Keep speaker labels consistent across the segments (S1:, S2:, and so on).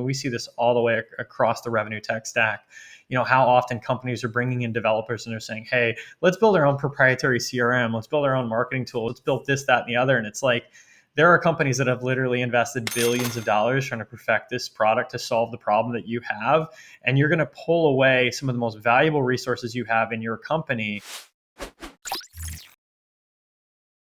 S1: We see this all the way across the revenue tech stack. How often companies are bringing in developers and they're saying, hey, let's build our own proprietary CRM. Let's build our own marketing tool. Let's build this, that, and the other. And it's like, there are companies that have literally invested billions of dollars trying to perfect this product to solve the problem that you have. And you're going to pull away some of the most valuable resources you have in your company.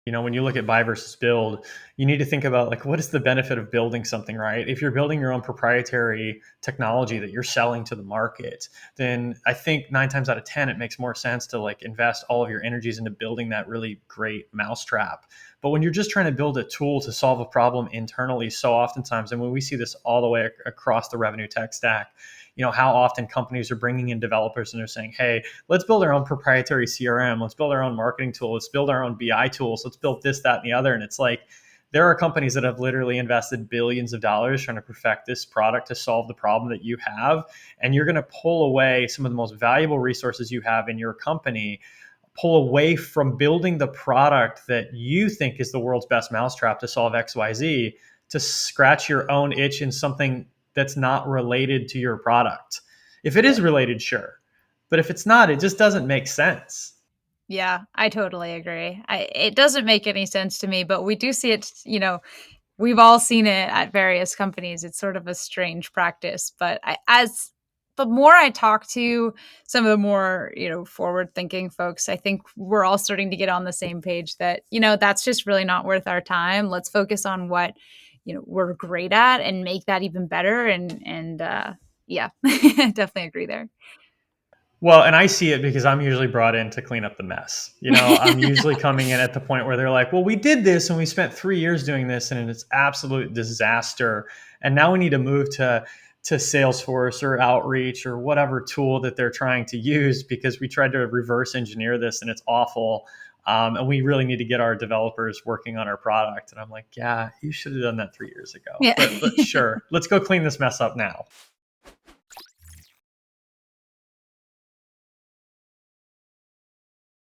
S1: When you look at buy versus build, you need to think about like, what is the benefit of building something, right? If you're building your own proprietary technology that you're selling to the market, then I think 9 times out of 10, it makes more sense to like invest all of your energies into building that really great mousetrap. But when you're just trying to build a tool to solve a problem internally, so oftentimes, and when we see this all the way across the revenue tech stack, how often companies are bringing in developers and they're saying, hey, let's build our own proprietary CRM. Let's build our own marketing tool. Let's build our own BI tools. Let's build this, that, and the other. And it's like, there are companies that have literally invested billions of dollars trying to perfect this product to solve the problem that you have. And you're going to pull away some of the most valuable resources you have in your company, pull away from building the product that you think is the world's best mousetrap to solve XYZ, to scratch your own itch in something that's not related to your product. If it is related, sure. But if it's not, it just doesn't make sense.
S2: Yeah, I totally agree. It doesn't make any sense to me, but we do see it, we've all seen it at various companies. It's sort of a strange practice. But as the more I talk to some of the more, forward-thinking folks, I think we're all starting to get on the same page that, that's just really not worth our time. Let's focus on what, we're great at and make that even better. And yeah, I definitely agree there.
S1: Well, and I see it because I'm usually brought in to clean up the mess. I'm usually coming in at the point where they're like, well, we did this and we spent 3 years doing this and it's absolute disaster. And now we need to move to Salesforce or Outreach or whatever tool that they're trying to use because we tried to reverse engineer this and it's awful. And we really need to get our developers working on our product. And I'm like, yeah, you should have done that 3 years ago.
S2: Yeah.
S1: But sure, let's go clean this mess up now.